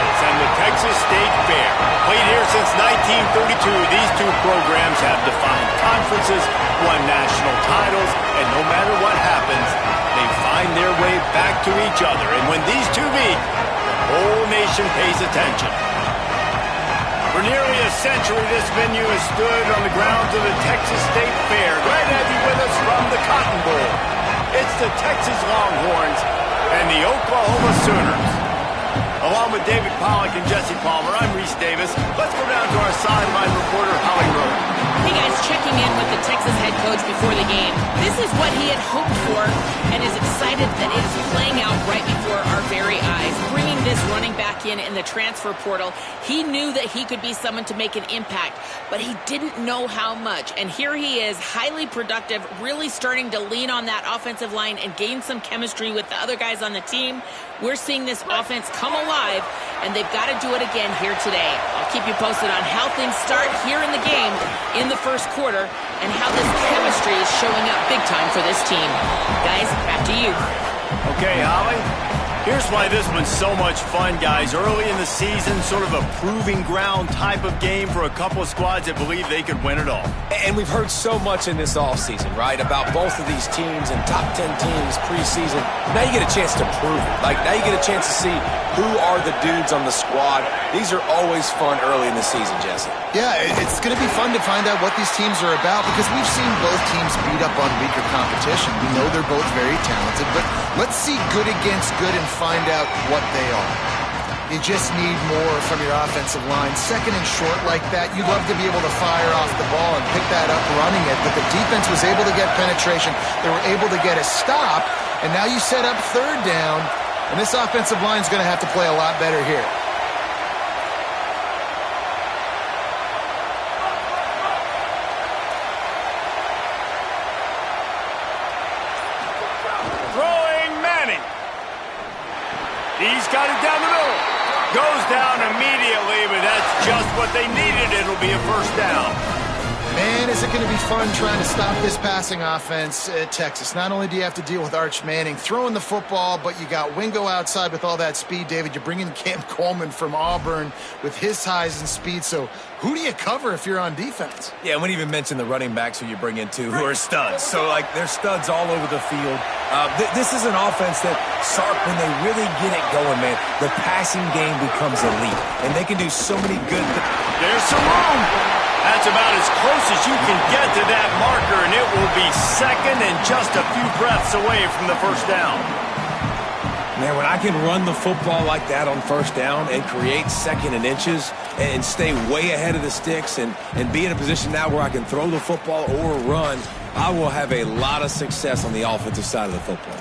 and the Texas State Fair. Played here since 1932, these two programs have defined conferences, won national titles, and no matter what happens, they find their way back to each other. And when these two meet, the whole nation pays attention. For nearly a century, this venue has stood on the grounds of the Texas State Fair. Glad to have you with us from the Cotton Bowl. It's the Texas Longhorns and the Oklahoma Sooners. Along with David Pollack and Jesse Palmer, I'm Reese Davis. Let's go down to our sideline reporter, Holly Rowe. Hey guys, checking in with the Texas head coach before the game. This is what he had hoped for and is excited that it is playing out right before our very eyes. Bringing this running back in the transfer portal, he knew that he could be someone to make an impact, but he didn't know how much. And here he is, highly productive, really starting to lean on that offensive line and gain some chemistry with the other guys on the team. We're seeing this offense come alive, and they've got to do it again here today. I'll keep you posted on how things start here in the game in the first quarter and how this chemistry is showing up big time for this team. Guys, back to you. Okay, Holly. Here's why this one's so much fun, guys. Early in the season, sort of a proving ground type of game for a couple of squads that believe they could win it all. And we've heard so much in this offseason, right, about both of these teams and top 10 teams preseason. Now you get a chance to prove it. Like, now you get a chance to see who are the dudes on the squad. These are always fun early in the season, Jesse. Yeah, it's going to be fun to find out what these teams are about because we've seen both teams beat up on weaker competition. We know they're both very talented, but let's see good against good and find out what they are. You just need more from your offensive line. Second and short like that, you'd love to be able to fire off the ball and pick that up running it, but the defense was able to get penetration. They were able to get a stop, and now you set up third down, and this offensive line is going to have to play a lot better here. He's got it down the middle. Goes down immediately, but that's just what they needed. It'll be a first down. Man, is it going to be fun trying to stop this passing offense at Texas. Not only do you have to deal with Arch Manning throwing the football, but you got Wingo outside with all that speed, David. You bring in Cam Coleman from Auburn with his size and speed. So who do you cover if you're on defense? Yeah, we didn't even mention the running backs who you bring in, too, who are studs. So, like, they're studs all over the field. This is an offense that, Sark, when they really get it going, man, the passing game becomes elite. And they can do so many good things. There's some room. That's about as close as you can get to that marker, and it will be second and just a few breaths away from the first down. Man, when I can run the football like that on first down and create second and inches and stay way ahead of the sticks and be in a position now where I can throw the football or run, I will have a lot of success on the offensive side of the football.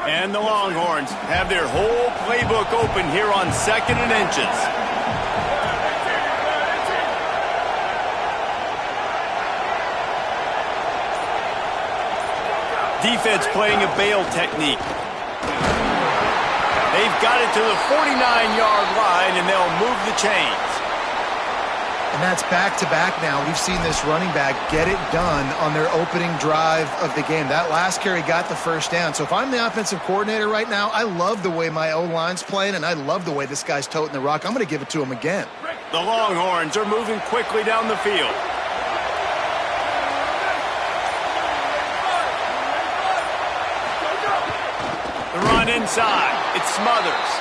And the Longhorns have their whole playbook open here on second and inches. Defense playing a bail technique. They've got it to the 49-yard line, and they'll move the chains. And that's back-to-back now. We've seen this running back get it done on their opening drive of the game. That last carry got the first down. So if I'm the offensive coordinator right now, I love the way my O-line's playing, and I love the way this guy's toting the rock. I'm going to give it to him again. The Longhorns are moving quickly down the field. Run inside. It Smothers.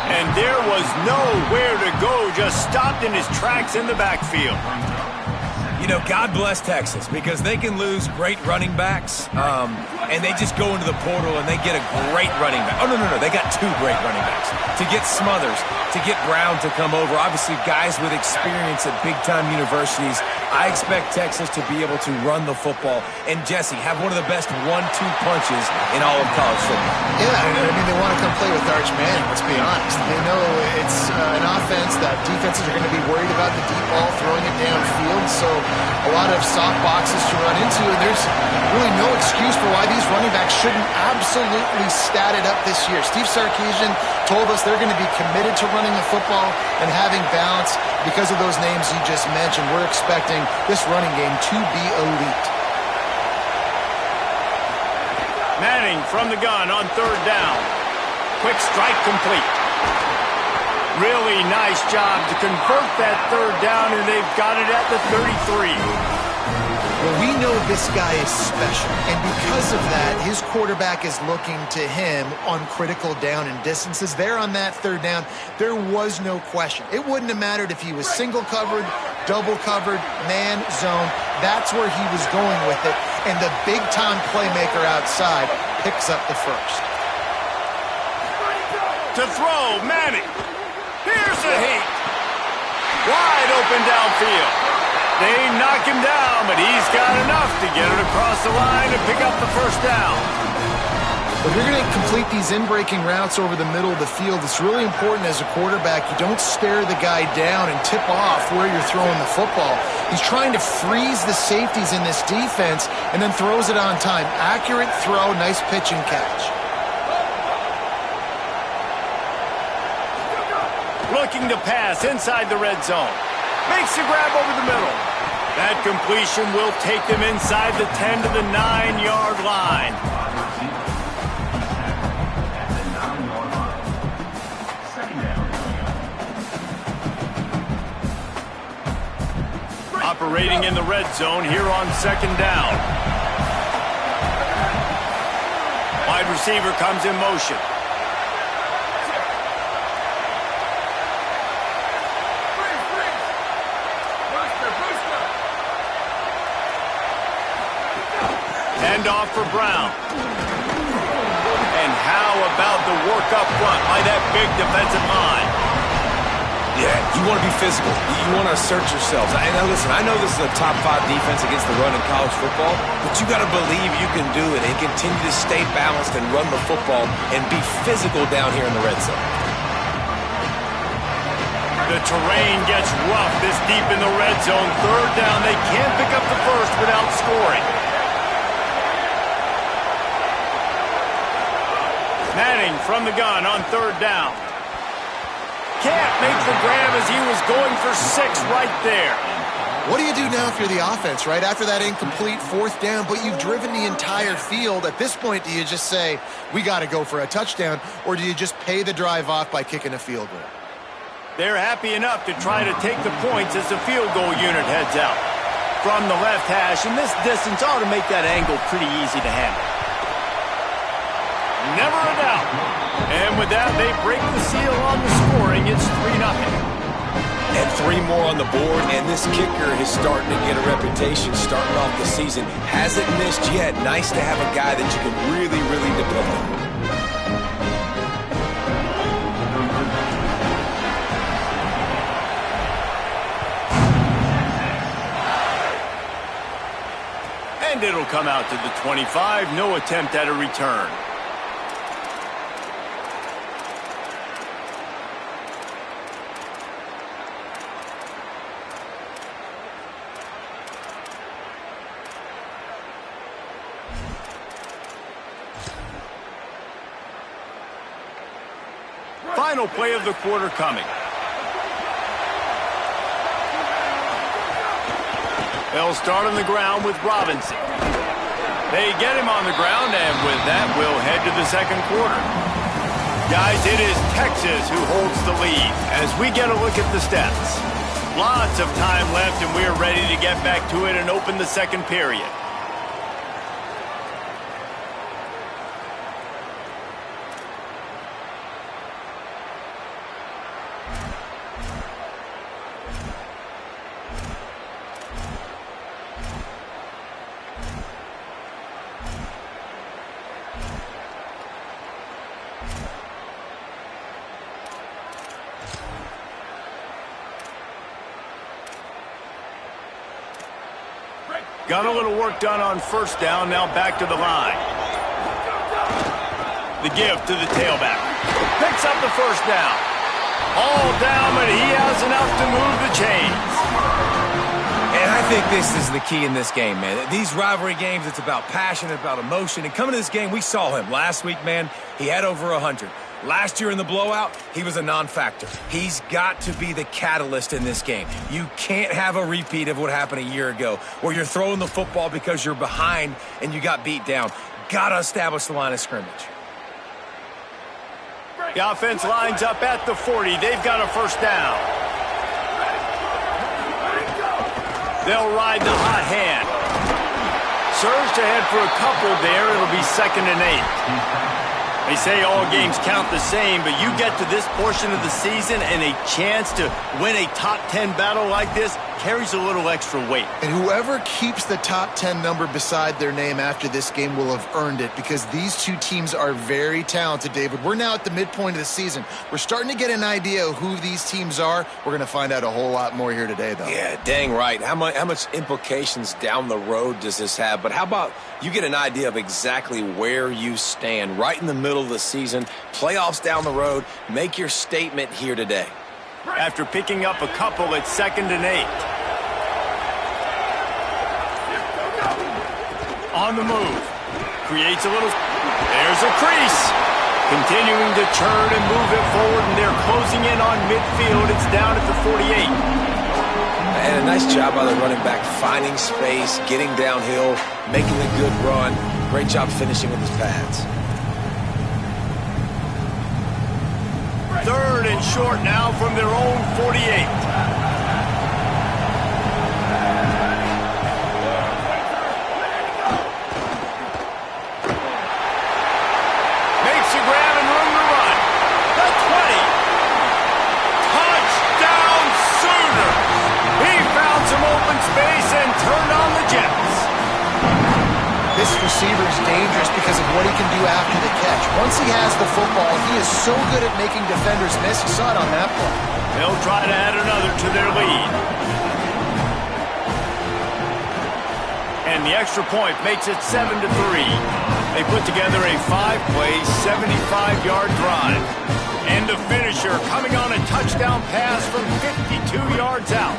And there was nowhere to go. Just stopped in his tracks in the backfield. You know, God bless Texas because they can lose great running backs, and they just go into the portal and they get a great running back. Oh, no, they got two great running backs. To get Smothers, to get Brown to come over, obviously guys with experience at big-time universities, I expect Texas to be able to run the football and, Jesse, have one of the best 1-2 punches in all of college football. Yeah, I mean, they want to come play with Arch Manning, let's be honest. They know it's an offense that defenses are going to be worried about the deep ball, throwing it downfield, so a lot of soft boxes to run into, and there's really no excuse for why these running backs shouldn't absolutely stat it up this year. Steve Sarkisian told us they're going to be committed to running the football and having balance because of those names you just mentioned. We're expecting this running game to be elite. Manning from the gun on third down. Quick strike complete. Really nice job to convert that third down, and they've got it at the 33. Well, we know this guy is special, and because of that, his quarterback is looking to him on critical down and distances. There on that third down, there was no question. It wouldn't have mattered if he was single covered, double covered, man, zone. That's where he was going with it, and the big-time playmaker outside picks up the first. To throw, Manning. Here's the heat. Wide open downfield. They knock him down, but he's got enough to get it across the line and pick up the first down. If you're going to complete these in-breaking routes over the middle of the field, it's really important as a quarterback you don't stare the guy down and tip off where you're throwing the football. He's trying to freeze the safeties in this defense and then throws it on time. Accurate throw, nice pitch and catch. Looking to pass inside the red zone. Makes the grab over the middle. That completion will take them inside the 10 to the 9-yard line. Operating in the red zone here on second down. Wide receiver comes in motion. Off for Brown. And how about the work up front by that big defensive line? Yeah, you want to be physical. You want to assert yourselves. Listen, I know this is a top 5 defense against the run in college football, but you got to believe you can do it and continue to stay balanced and run the football and be physical down here in the red zone. The terrain gets rough this deep in the red zone. Third down, they can't pick up the first without scoring. Manning from the gun on third down. Can't make the grab as he was going for 6 right there. What do you do now if you're the offense, right? After that incomplete fourth down, but you've driven the entire field. At this point, do you just say, we got to go for a touchdown, or do you just pay the drive off by kicking a field goal? They're happy enough to try to take the points as the field goal unit heads out. From the left hash, and this distance ought to make that angle pretty easy to handle. Never a doubt. And with that, they break the seal on the scoring. It's 3-0. And 3 more on the board, and this kicker is starting to get a reputation starting off the season. Hasn't missed yet. Nice to have a guy that you can really, really depend on. And it'll come out to the 25. No attempt at a return. Final play of the quarter coming. They'll start on the ground with Robinson. They get him on the ground, and with that, we'll head to the second quarter. Guys, it is Texas who holds the lead as we get a look at the stats. Lots of time left, and we're ready to get back to it and open the second period. Got a little work done on first down, now back to the line. The give to the tailback. Picks up the first down. All down, but he has enough to move the chains. And I think this is the key in this game, man. These rivalry games, it's about passion, about emotion. And coming to this game, we saw him last week, man. He had over 100. Last year in the blowout, he was a non-factor. He's got to be the catalyst in this game. You can't have a repeat of what happened a year ago, where you're throwing the football because you're behind and you got beat down. Got to establish the line of scrimmage. The offense lines up at the 40. They've got a first down. They'll ride the hot hand. Surged ahead for a couple there. It'll be 2nd and 8. They say all games count the same, but you get to this portion of the season and a chance to win a top 10 battle like this carries a little extra weight. And whoever keeps the top 10 number beside their name after this game will have earned it, because these two teams are very talented, David. We're now at the midpoint of the season. We're starting to get an idea of who these teams are. We're going to find out a whole lot more here today, though. Yeah, dang right. How much implications down the road does this have? But how about you get an idea of exactly where you stand right in the middle of the season, playoffs down the road, make your statement here today. After picking up a couple, it's 2nd and 8. On the move. Creates a little... There's a crease. Continuing to turn and move it forward, and they're closing in on midfield. It's down at the 48. And a nice job by the running back, finding space, getting downhill, making a good run. Great job finishing with his pads. 3rd and short now from their own 48. Makes a grab and room to run. The 20. Touchdown Sooners. He found some open space and turned on the Jets. This receiver is dangerous because of what he can do after the catch. Once he has the football, he is so good at making defenders miss. You saw it on that play. They'll try to add another to their lead. And the extra point makes it 7-3. They put together a 5-play, 75-yard drive. And the finisher coming on a touchdown pass from 52 yards out.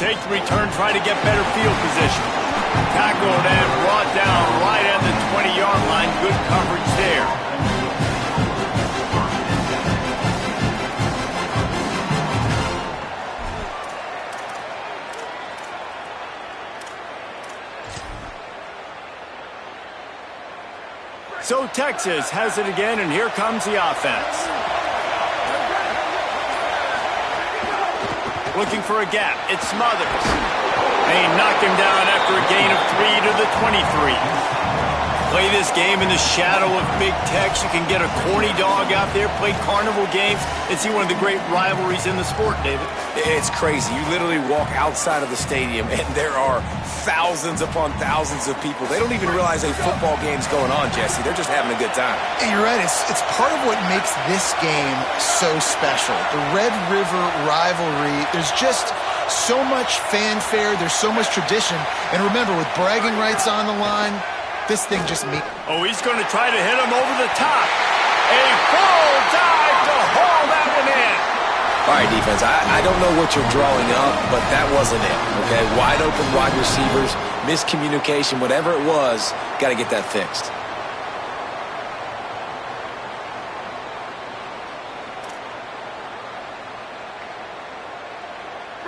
Take the return, try to get better field position. Tackled and brought down right at the 20-yard line. Good coverage there. So Texas has it again, and here comes the offense. Looking for a gap. It Smothers. They knock him down after a gain of 3 to the 23. Play this game in the shadow of Big Tex. You can get a corny dog out there, play carnival games, and see one of the great rivalries in the sport, David. It's crazy. You literally walk outside of the stadium, and there are thousands upon thousands of people. They don't even realize a football game's going on, Jesse. They're just having a good time. Hey, you're right. It's part of what makes this game so special. The Red River rivalry, there's just so much fanfare. There's so much tradition. And remember, with bragging rights on the line, this thing just means... Oh, he's going to try to hit him over the top. A full dive to haul that one in. All right, defense, I don't know what you're drawing up, but that wasn't it, okay? Wide open wide receivers, miscommunication, whatever it was, got to get that fixed.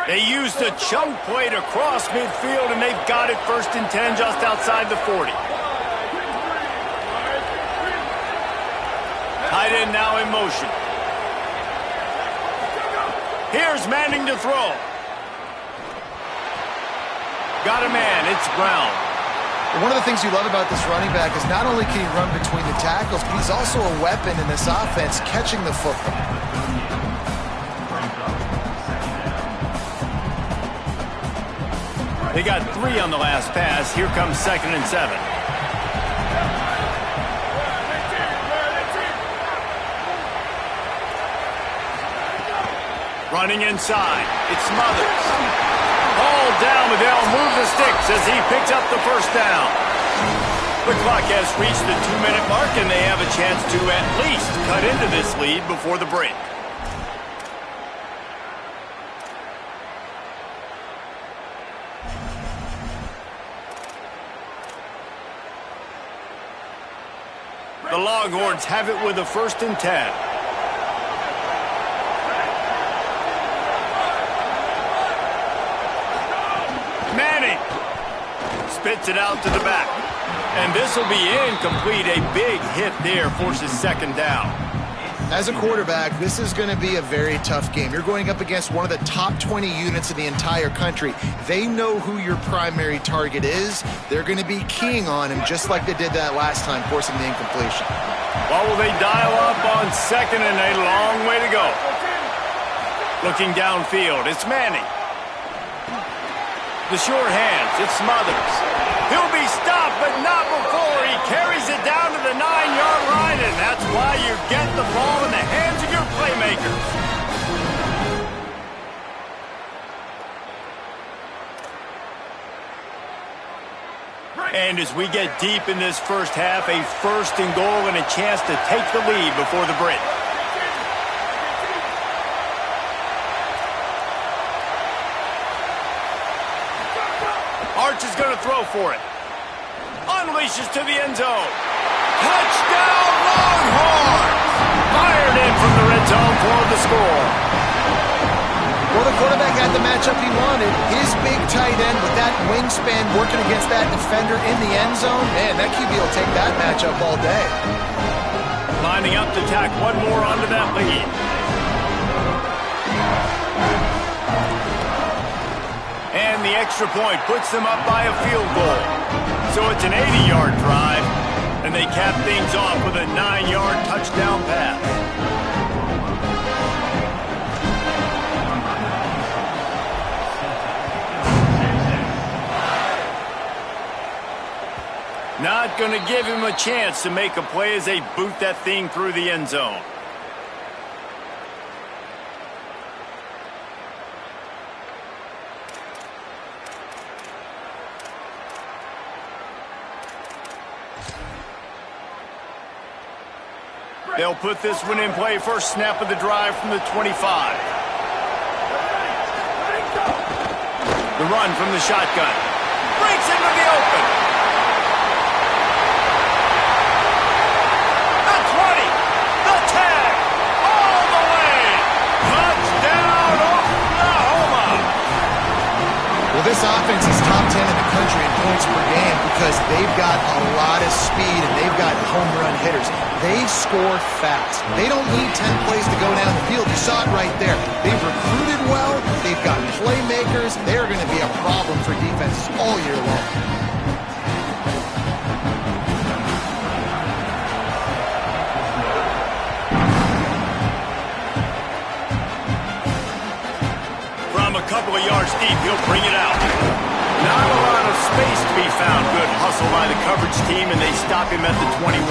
They used a chunk play to cross midfield, and they've got it 1st and 10 just outside the 40. Tight end now in motion. Here's Manning to throw. Got a man. It's Brown. One of the things you love about this running back is not only can he run between the tackles, but he's also a weapon in this offense catching the football. They got 3 on the last pass. Here comes 2nd and 7. Running inside. It's Smothers. Hauled down, but they'll move the sticks as he picks up the first down. The clock has reached the 2-minute mark, and they have a chance to at least cut into this lead before the break. The Longhorns have it with a 1st and 10. Manning spits it out to the back. And this will be incomplete. A big hit there forces second down. As a quarterback, this is going to be a very tough game. You're going up against one of the top 20 units in the entire country. They know who your primary target is. They're going to be keying on him just like they did that last time, forcing the incompletion. What will they dial up on second and a long way to go? Looking downfield, it's Manning. The short hands, it's Smothers. He'll be stopped, but not before he carries it down to the 9-yard line, and that's why you get the ball in the hands of your playmakers. And as we get deep in this first half, a first and goal and a chance to take the lead before the break. Arch is going to throw for it. Unleashes to the end zone. Touchdown, Longhorns! Fired in from the red zone for the score. Well, the quarterback had the matchup he wanted. His big tight end with that wingspan working against that defender in the end zone. Man, that QB will take that matchup all day. Lining up to tack one more onto that lead. And the extra point puts them up by a field goal. So it's an 80-yard drive, and they cap things off with a 9-yard touchdown pass. Not going to give him a chance to make a play as they boot that thing through the end zone. They'll put this one in play. First snap of the drive from the 25. The run from the shotgun. Breaks into the open. The 20. The tag. All the way. Touchdown, Oklahoma. Well, this offense is top 10 in the country in points per game because they've got a lot of speed and they've got home run hitters. They score fast. They don't need 10 plays to go down the field. You saw it right there. They've recruited well. They've got playmakers. They're going to be a problem for defenses all year long. From a couple of yards deep, he'll bring it out. Not a lot of space to be found. Good hustle by the coverage team, and they stop him at the 21.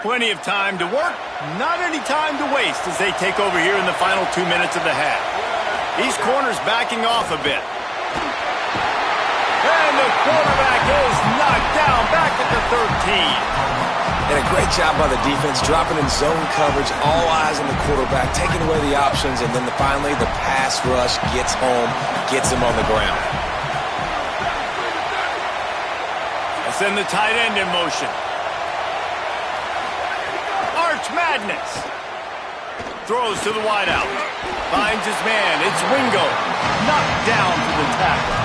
Plenty of time to work, not any time to waste as they take over here in the final 2 minutes of the half. These corners backing off a bit. And the quarterback is knocked down back at the 13. And a great job by the defense, dropping in zone coverage, all eyes on the quarterback, taking away the options, and then finally the pass rush gets home, gets him on the ground. They send the tight end in motion. Madness. Throws to the wideout. Finds his man. It's Wingo. Knocked down to the tackle.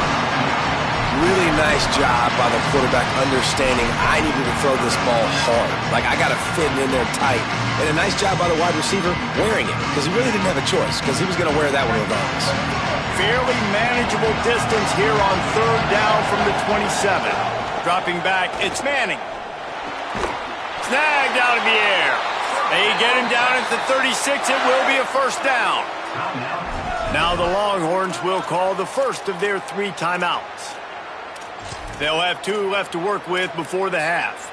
Really nice job by the quarterback understanding I needed to throw this ball hard. Like, I got to fit it in there tight. And a nice job by the wide receiver wearing it because he really didn't have a choice because he was going to wear that one regardless. Fairly manageable distance here on third down from the 27. Dropping back, it's Manning. Snagged out of the air. They get him down at the 36. It will be a first down. Now the Longhorns will call the first of their 3 timeouts. They'll have 2 left to work with before the half.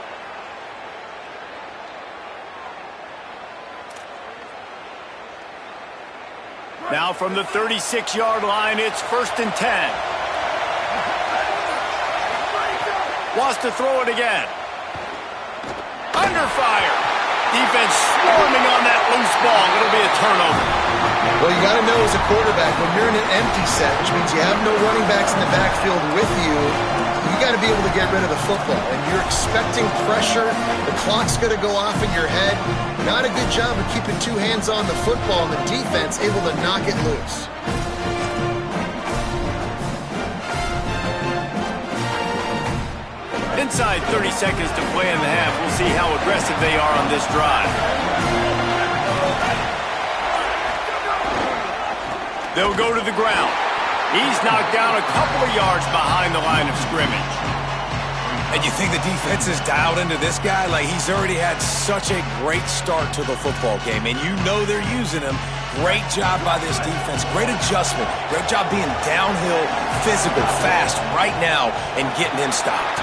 Now from the 36-yard line, it's first and 10. Wants to throw it again. Under fire. Defense swarming on that loose ball. It'll be a turnover. Well, you got to know as a quarterback, when you're in an empty set, which means you have no running backs in the backfield with you, you got to be able to get rid of the football. And you're expecting pressure. The clock's going to go off in your head. Not a good job of keeping two hands on the football, and the defense able to knock it loose. Inside 30 seconds to play in the half. We'll see how aggressive they are on this drive. They'll go to the ground. He's knocked down a couple of yards behind the line of scrimmage. And you think the defense is dialed into this guy? Like, he's already had such a great start to the football game, and you know they're using him. Great job by this defense. Great adjustment. Great job being downhill, physical, fast right now, and getting him stopped.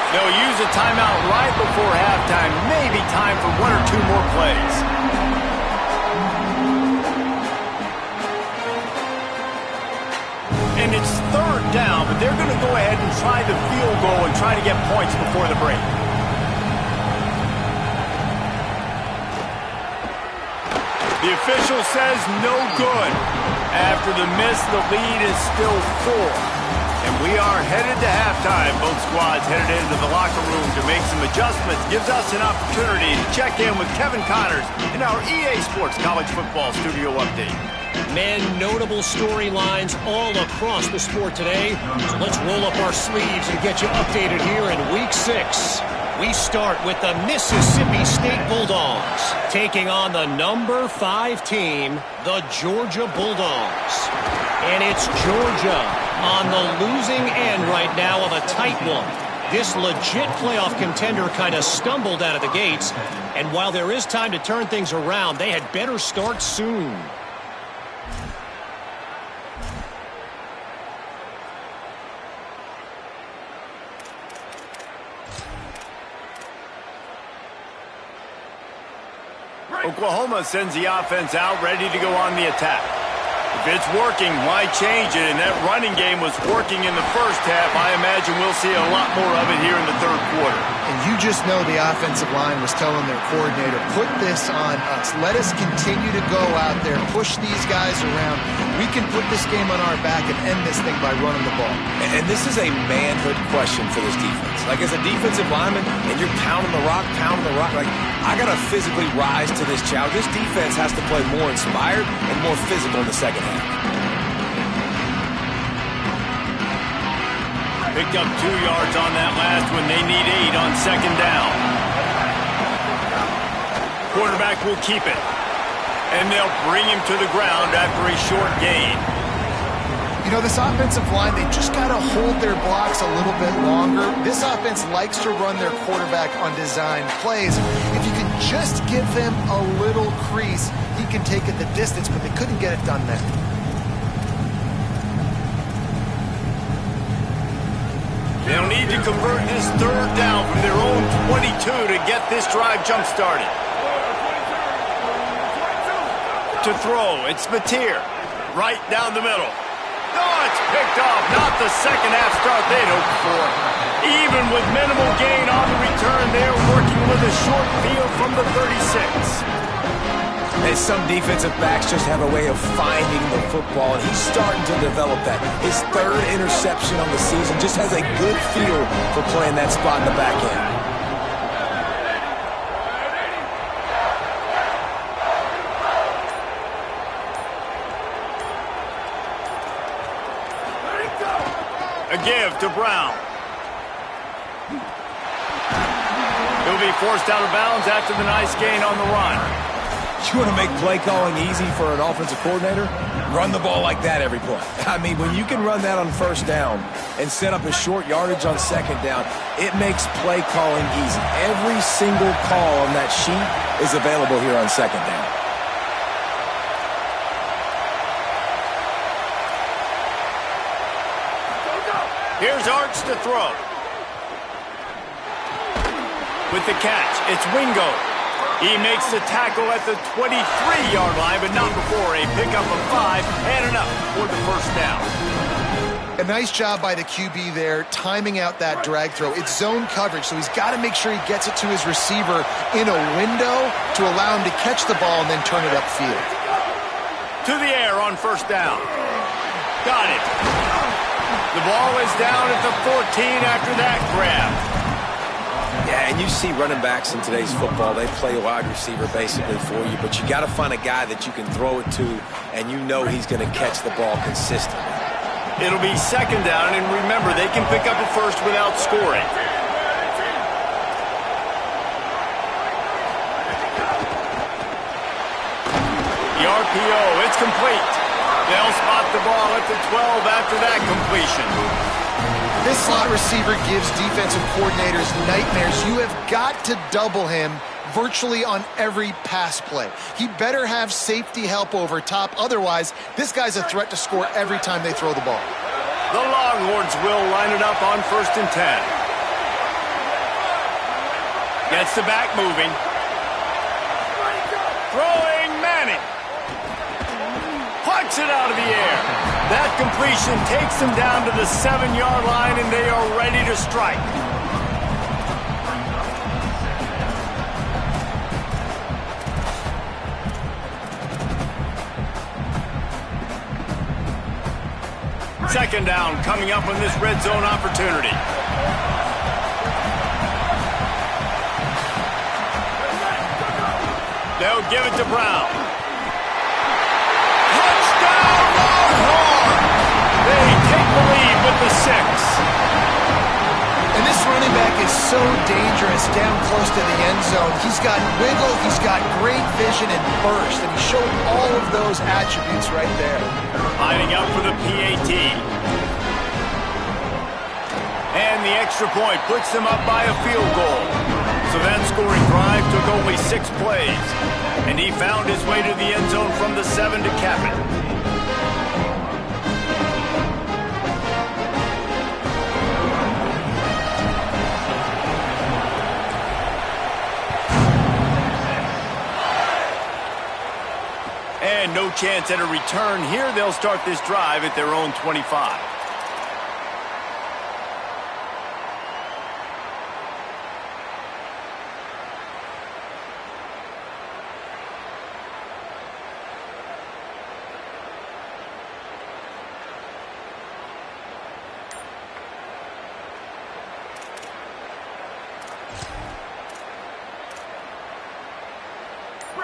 They'll use a timeout right before halftime. Maybe time for one or two more plays. And it's third down, but they're going to go ahead and try the field goal and try to get points before the break. The official says no good. After the miss, the lead is still 4. And we are headed to halftime. Both squads headed into the locker room to make some adjustments. Gives us an opportunity to check in with Kevin Connors in our EA Sports College Football Studio Update. Men, notable storylines all across the sport today. So let's roll up our sleeves and get you updated here in Week 6. We start with the Mississippi State Bulldogs taking on the number 5 team, the Georgia Bulldogs. And it's Georgia on the losing end right now of a tight one. This legit playoff contender kind of stumbled out of the gates. And while there is time to turn things around, they had better start soon. Oklahoma sends the offense out, ready to go on the attack. If it's working, why change it? And that running game was working in the first half. I imagine we'll see a lot more of it here in the third quarter. And you just know the offensive line was telling their coordinator, put this on us. Let us continue to go out there, push these guys around. We can put this game on our back and end this thing by running the ball. And this is a manhood question for this defense. Like, as a defensive lineman, and you're pounding the rock, like, I got to physically rise to this challenge. This defense has to play more inspired and more physical in the second half. Picked up 2 yards on that last one. They need 8 on second down. Quarterback will keep it. And they'll bring him to the ground after a short gain. You know, this offensive line, they just got to hold their blocks a little bit longer. This offense likes to run their quarterback on design plays. If you can just give them a little crease, he can take it the distance, but they couldn't get it done there. They'll need to convert this third down from their own 22 to get this drive jump-started. To throw, it's Mateer, right down the middle. Oh, it's picked off. Not the second half start they'd hoped for. Even with minimal gain on the return, they're working with a short field from the 36. And some defensive backs just have a way of finding the football, and he's starting to develop that. His third interception on the season just has a good feel for playing that spot in the back end. A give to Brown. He'll be forced out of bounds after the nice gain on the run. You want to make play calling easy for an offensive coordinator? Run the ball like that every play. I mean, when you can run that on first down and set up a short yardage on second down, it makes play calling easy. Every single call on that sheet is available here on second down. Here's Arch to throw. With the catch, it's Wingo. He makes the tackle at the 23-yard line, but not before a pickup of 5 and enough for the first down. A nice job by the QB there, timing out that drag throw. It's zone coverage, so he's got to make sure he gets it to his receiver in a window to allow him to catch the ball and then turn it upfield. to the air on first down. Got it. The ball is down at the 14 after that grab. Yeah, and you see running backs in today's football, they play wide receiver basically for you, but you got to find a guy that you can throw it to, and you know he's going to catch the ball consistently. It'll be second down, and remember, they can pick up a first without scoring. The RPO, it's complete. They'll spot the ball at the 12 after that completion. This slot receiver gives defensive coordinators nightmares. You have got to double him virtually on every pass play. He better have safety help over top. Otherwise, this guy's a threat to score every time they throw the ball. The Longhorns will line it up on 1st and 10. Gets the back moving. Throwing Manning. Plucks it out of the air. That completion takes them down to the 7-yard line, and they are ready to strike. Second down coming up on this red zone opportunity. They'll give it to Brown. Touchdown Longhorn! They take the lead with the 6. And this running back is so dangerous down close to the end zone. He's got wiggle, he's got great vision and burst, and he showed all of those attributes right there. Lining up for the PAT. And the extra point puts them up by a field goal. So that scoring drive took only 6 plays. And he found his way to the end zone from the 7 to cap it. And no chance at a return here. They'll start this drive at their own 25.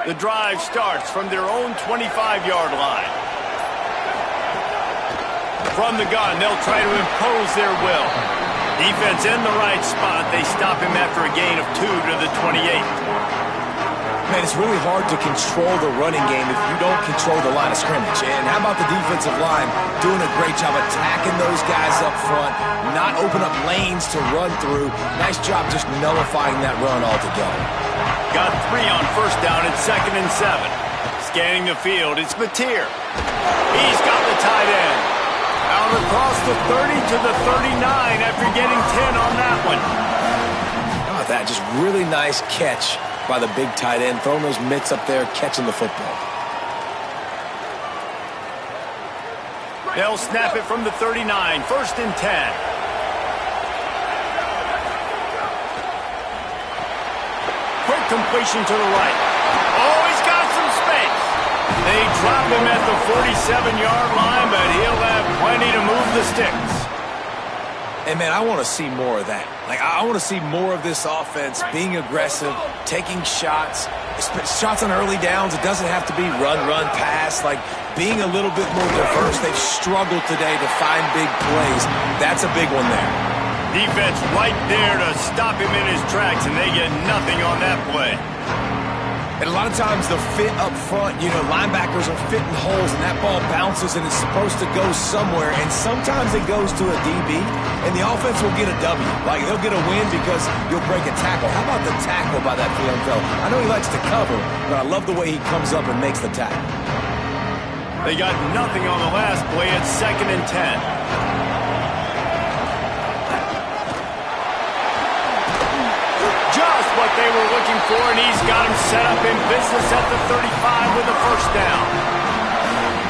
The drive starts from their own 25-yard line. From the gun, they'll try to impose their will. Defense in the right spot. They stop him after a gain of 2 to the 28. Man, it's really hard to control the running game if you don't control the line of scrimmage. And how about the defensive line doing a great job attacking those guys up front, not open up lanes to run through. Nice job just nullifying that run altogether. Got 3 on first down at 2nd and 7. Scanning the field, it's Mateer. He's got the tight end. Out across the 30 to the 39 after getting 10 on that one. How about that? Just really nice catch by the big tight end, throwing those mitts up there, catching the football. They'll snap it from the 39, 1st and 10. Quick completion to the right. Oh, he's got some space. They drop him at the 47-yard line, but he'll have plenty to move the sticks. And, man, I want to see more of that. Like, I want to see more of this offense being aggressive, taking shots, shots on early downs. It doesn't have to be run, pass. Like, being a little bit more diverse. They've struggled today to find big plays. That's a big one there. Defense right there to stop him in his tracks, and they get nothing on that play. And a lot of times the fit up front, you know, linebackers are fitting holes, and that ball bounces, and it's supposed to go somewhere, and sometimes it goes to a DB, and the offense will get a W. Like, they'll get a win because you'll break a tackle. How about the tackle by that field fellow? I know he likes to cover, but I love the way he comes up and makes the tackle. They got nothing on the last play at 2nd and 10. Just what they were looking for, and he's got him set up in business at the 35 with a first down.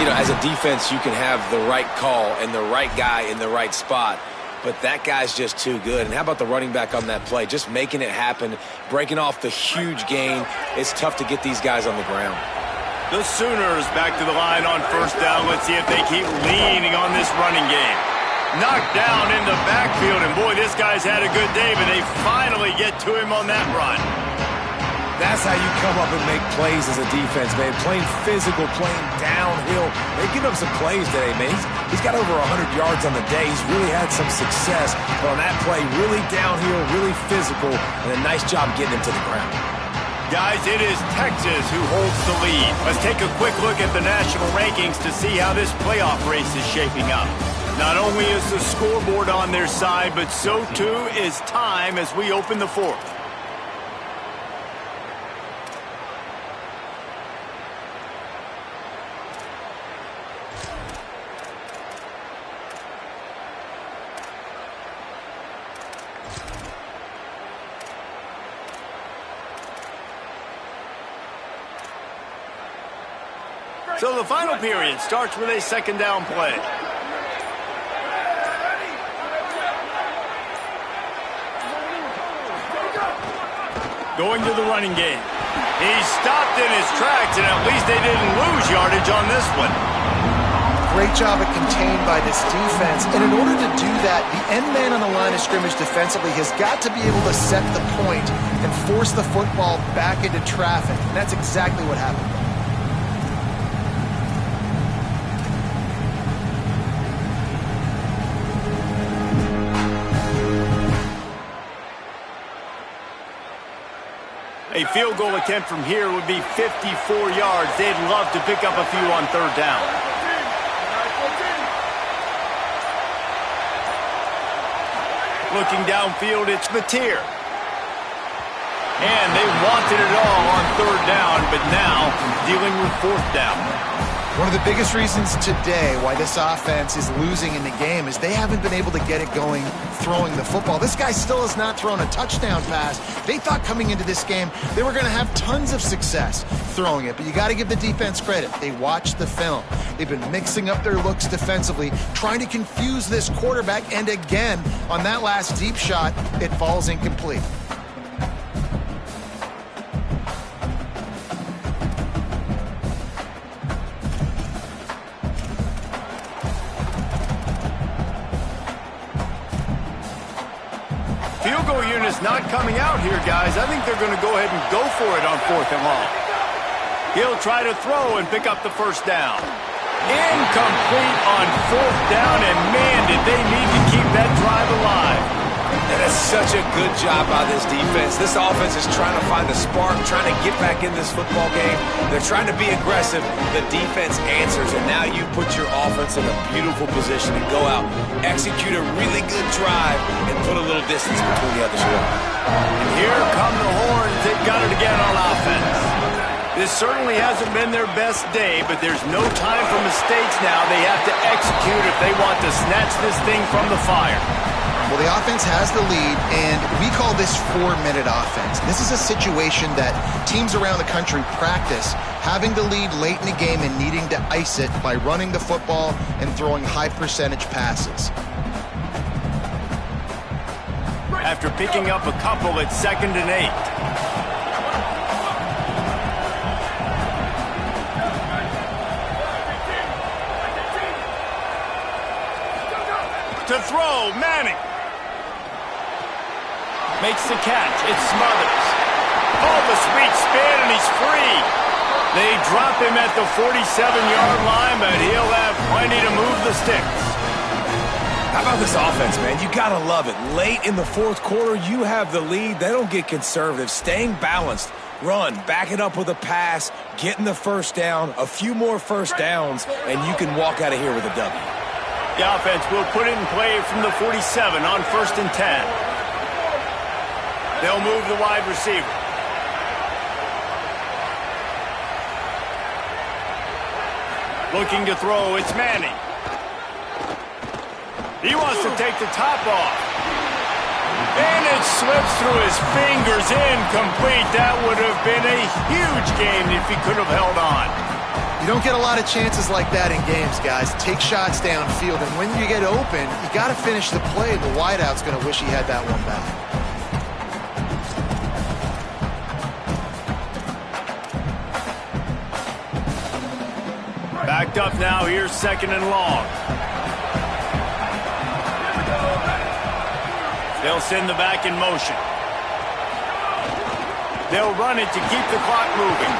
You know, as a defense, you can have the right call and the right guy in the right spot, but that guy's just too good. And how about the running back on that play? Just making it happen, breaking off the huge gain. It's tough to get these guys on the ground. The Sooners back to the line on first down. Let's see if they keep leaning on this running game. Knocked down in the backfield, and boy, this guy's had a good day, but they finally get to him on that run. That's how you come up and make plays as a defense, man. Playing physical, playing downhill. They've given up some plays today, man. He's got over 100 yards on the day. He's really had some success. But on that play, really downhill, really physical, and a nice job getting him to the ground. Guys, it is Texas who holds the lead. Let's take a quick look at the national rankings to see how this playoff race is shaping up. Not only is the scoreboard on their side, but so too is time as we open the fourth. So the final period starts with a second down play. Going to the running game. He stopped in his tracks, and at least they didn't lose yardage on this one. Great job at contained by this defense. And in order to do that, the end man on the line of scrimmage defensively has got to be able to set the point and force the football back into traffic. And that's exactly what happened. A field goal attempt from here would be 54 yards. They'd love to pick up a few on third down. Looking downfield, it's Mateer. And they wanted it all on third down, but now dealing with fourth down. One of the biggest reasons today why this offense is losing in the game is they haven't been able to get it going throwing the football. This guy still has not thrown a touchdown pass. They thought coming into this game they were going to have tons of success throwing it, but you got to give the defense credit. They watched the film. They've been mixing up their looks defensively, trying to confuse this quarterback, and again, on that last deep shot, it falls incomplete. Field goal unit's not coming out here, guys. I think they're going to go ahead and go for it on fourth and long. He'll try to throw and pick up the first down. Incomplete on fourth down, and man, did they need to keep that drive alive. And that's such a good job by this defense. This offense is trying to find a spark, trying to get back in this football game. They're trying to be aggressive. The defense answers, and now you put your offense in a beautiful position and go out, execute a really good drive, and put a little distance between the other squad. And here come the horns. They've got it again on offense. This certainly hasn't been their best day, but there's no time for mistakes now. They have to execute if they want to snatch this thing from the fire. Well, the offense has the lead, and we call this 4-minute offense. This is a situation that teams around the country practice, having the lead late in the game and needing to ice it by running the football and throwing high-percentage passes. After picking up a couple, it's 2nd and 8. To throw, Manning. Makes the catch. It's Smothers. Oh, the sweet spin, and he's free. They drop him at the 47-yard line, but he'll have plenty to move the sticks. How about this offense, man? You got to love it. Late in the fourth quarter, you have the lead. They don't get conservative. Staying balanced. Run, back it up with a pass, getting the first down, a few more first downs, and you can walk out of here with a W. The offense will put it in play from the 47 on 1st and 10. They'll move the wide receiver. Looking to throw, it's Manning. He wants to take the top off. And it slips through his fingers, incomplete. That would have been a huge game if he could have held on. You don't get a lot of chances like that in games, guys. Take shots downfield, and when you get open, you got to finish the play. The wideout's going to wish he had that one back. Backed up now, here's 2nd and long. They'll send the back in motion. They'll run it to keep the clock moving.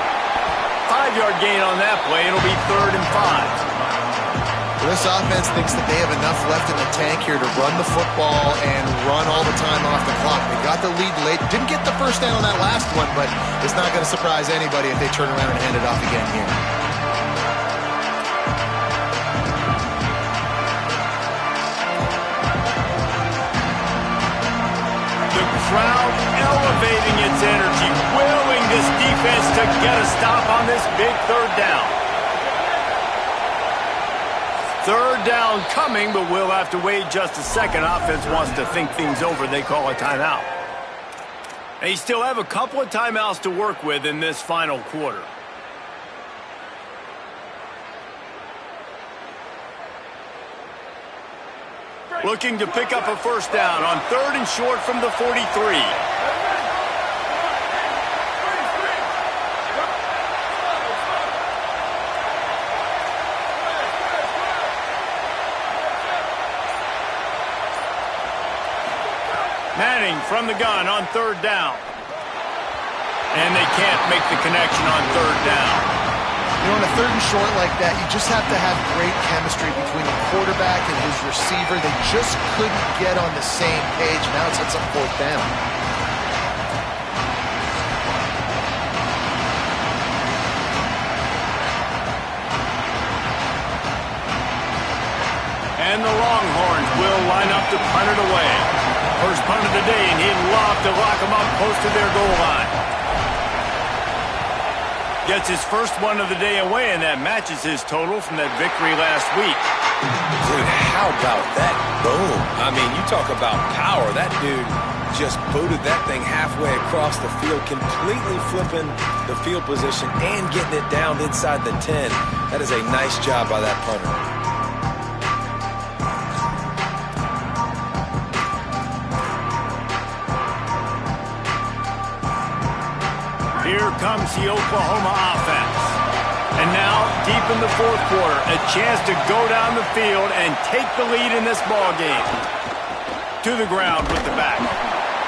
5-yard gain on that play. It'll be 3rd and 5. This offense thinks that they have enough left in the tank here to run the football and run all the time off the clock. They got the lead late. Didn't get the first down on that last one, but it's not going to surprise anybody if they turn around and hand it off again here. The crowd elevating its energy, willing this defense to get a stop on this big 3rd down. 3rd down coming, but we'll have to wait just a second. Offense wants to think things over. They call a timeout. They still have a couple of timeouts to work with in this final quarter. Looking to pick up a 1st down on 3rd and short from the 43. Manning from the gun on 3rd down. And they can't make the connection on 3rd down. You know, on a 3rd and short like that, you just have to have great chemistry between the quarterback and his receiver. They just couldn't get on the same page. Now it sets up 4th down. And the Longhorns will line up to punt it away. First punt of the day, and he'd love to lock them up close to their goal line. Gets his first one of the day away, and that matches his total from that victory last week. Dude, how about that? Boom. I mean, you talk about power. That dude just booted that thing halfway across the field, completely flipping the field position and getting it down inside the 10. That is a nice job by that punter. Here comes the Oklahoma offense. And now, deep in the 4th quarter, a chance to go down the field and take the lead in this ball game. To the ground with the back.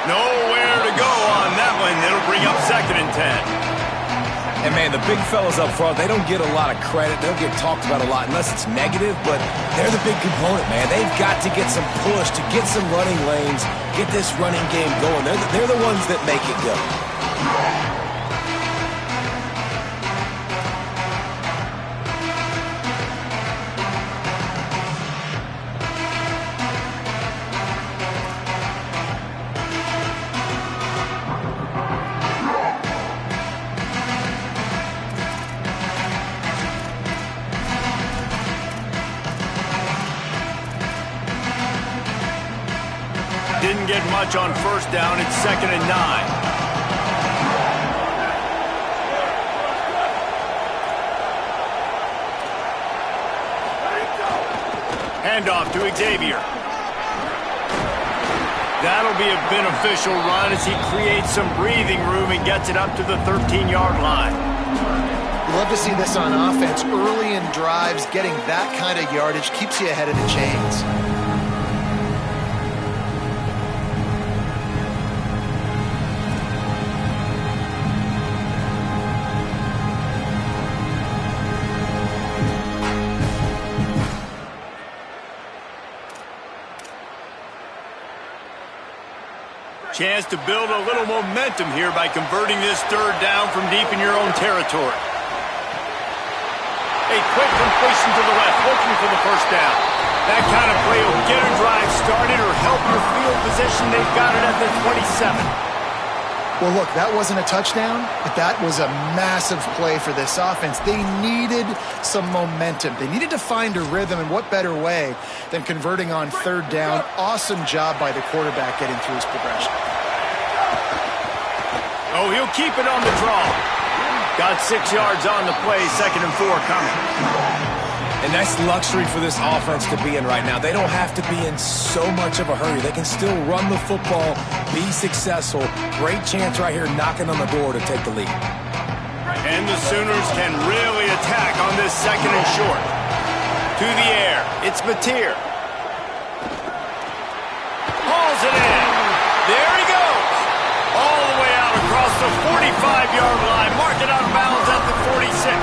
Nowhere to go on that one. It'll bring up 2nd and 10. And, man, the big fellas up front, they don't get a lot of credit. They don't get talked about a lot unless it's negative, but they're the big component, man. They've got to get some push, to get some running lanes, get this running game going. They're the ones that make it go. Didn't get much on 1st down. It's 2nd and 9. Handoff to Xavier. That'll be a beneficial run as he creates some breathing room and gets it up to the 13-yard line. You love to see this on offense. Early in drives, getting that kind of yardage keeps you ahead of the chains. Chance to build a little momentum here by converting this 3rd down from deep in your own territory. A quick completion to the left, looking for the 1st down. That kind of play will get a drive started or help your field position. They've got it at the 27. Well, look, that wasn't a touchdown, but that was a massive play for this offense. They needed some momentum. They needed to find a rhythm, and what better way than converting on 3rd down. Awesome job by the quarterback getting through his progression. Oh, he'll keep it on the draw. Got 6 yards on the play, 2nd and 4 coming. And that's luxury for this offense to be in right now. They don't have to be in so much of a hurry. They can still run the football, be successful. Great chance right here knocking on the door to take the lead. And the Sooners can really attack on this second and short. To the air, it's Mateer. Hauls it in. There he goes. All the way out across the 45-yard line. Mark it out of bounds at the 46.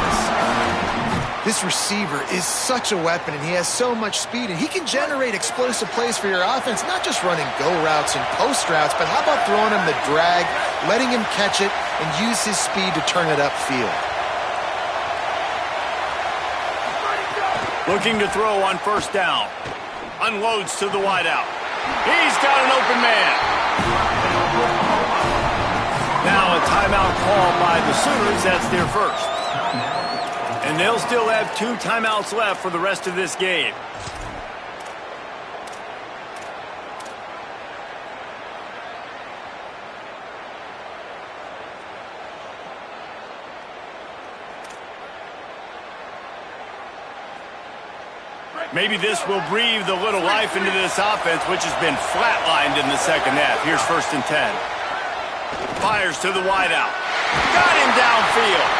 This receiver is such a weapon, and he has so much speed, and he can generate explosive plays for your offense, not just running go routes and post routes, but how about throwing him the drag, letting him catch it, and use his speed to turn it upfield. Looking to throw on first down. Unloads to the wideout. He's got an open man. Now a timeout called by the Sooners. That's their first. And they'll still have 2 timeouts left for the rest of this game. Maybe this will breathe a little life into this offense, which has been flatlined in the second half. Here's first and 10. Fires to the wideout. Got him downfield.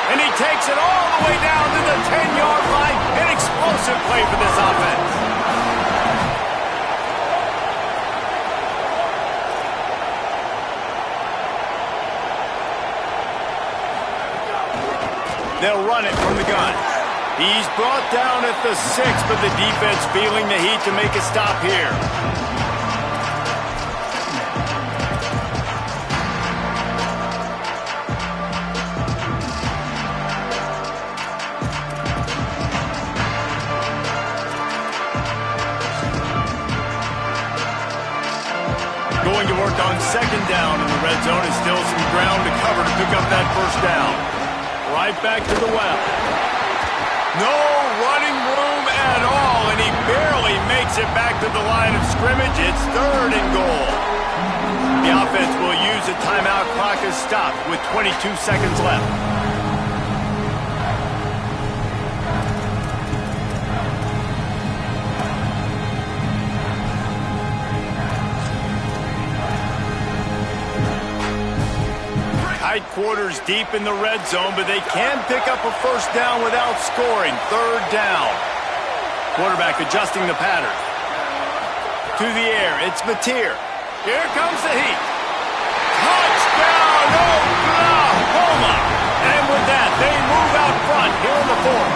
And he takes it all the way down to the 10-yard line. An explosive play for this offense. They'll run it from the gun. He's brought down at the 6, but the defense feeling the heat to make a stop here. Going to work on second down in the red zone. Is still some ground to cover to pick up that first down. Right back to the well. No running room at all, and he barely makes it back to the line of scrimmage. It's third and goal. The offense will use a timeout. Clock is stopped with 22 seconds left. Tight quarters deep in the red zone, but they can pick up a first down without scoring. Third down. Quarterback adjusting the pattern. To the air, it's Mateer. Here comes the heat. Touchdown, Oklahoma! And with that, they move out front here in the fourth.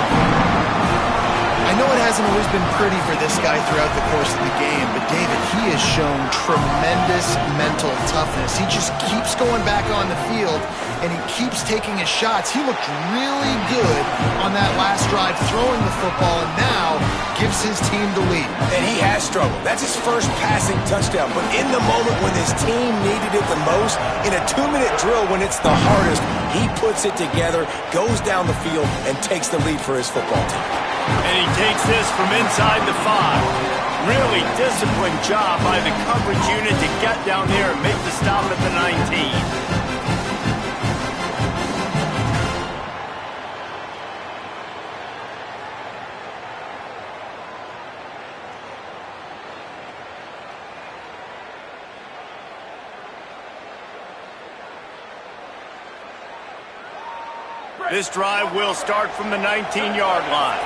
I know it hasn't always been pretty for this guy throughout the course of the game, but David, he has shown tremendous mental toughness. He just keeps going back on the field, and he keeps taking his shots. He looked really good on that last drive throwing the football, and now gives his team the lead. And he has struggled. That's his first passing touchdown. But in the moment when his team needed it the most, in a 2-minute drill when it's the hardest, he puts it together, goes down the field, and takes the lead for his football team. And he takes this from inside the 5. Really disciplined job by the coverage unit to get down there and make the stop at the 19. This drive will start from the 19-yard line.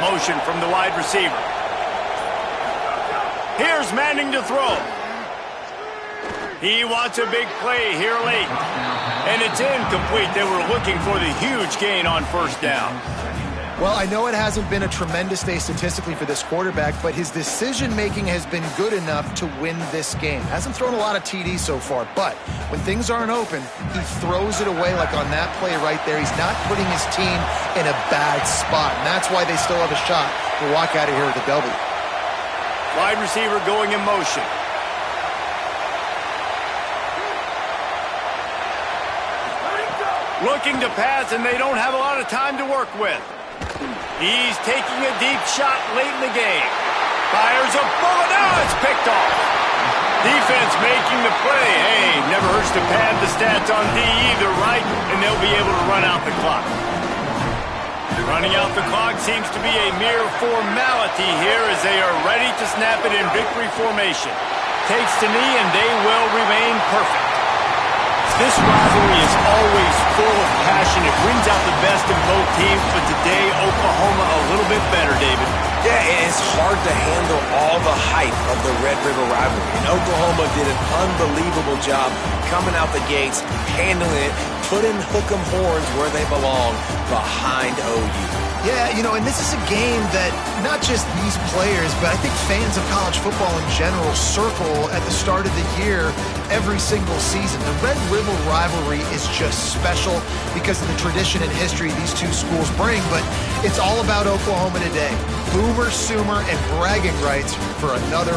Motion from the wide receiver. Here's Manning to throw. He wants a big play here late. And it's incomplete. They were looking for the huge gain on first down. Well, I know it hasn't been a tremendous day statistically for this quarterback, but his decision-making has been good enough to win this game. Hasn't thrown a lot of TDs so far, but when things aren't open, he throws it away like on that play right there. He's not putting his team in a bad spot, and that's why they still have a shot to walk out of here with a W. Wide receiver going in motion. Looking to pass, and they don't have a lot of time to work with. He's taking a deep shot late in the game. Fires a bullet. Now it's picked off. Defense making the play. Hey, never hurts to pad the stats on D either, right? And they'll be able to run out the clock. Running out the clock seems to be a mere formality here as they are ready to snap it in victory formation. Takes the knee and they will remain perfect. This rivalry is always full of passion. It brings out the best in both teams, but today Oklahoma a little bit better, David. Yeah, it's hard to handle all the hype of the Red River rivalry. And Oklahoma did an unbelievable job coming out the gates, handling it, putting hook 'em horns where they belong, behind OU. Yeah, and this is a game that not just these players, but I think fans of college football in general circle at the start of the year every single season. The Red River rivalry is just special because of the tradition and history these two schools bring, but it's all about Oklahoma today. Boomer, Sooner, and bragging rights for another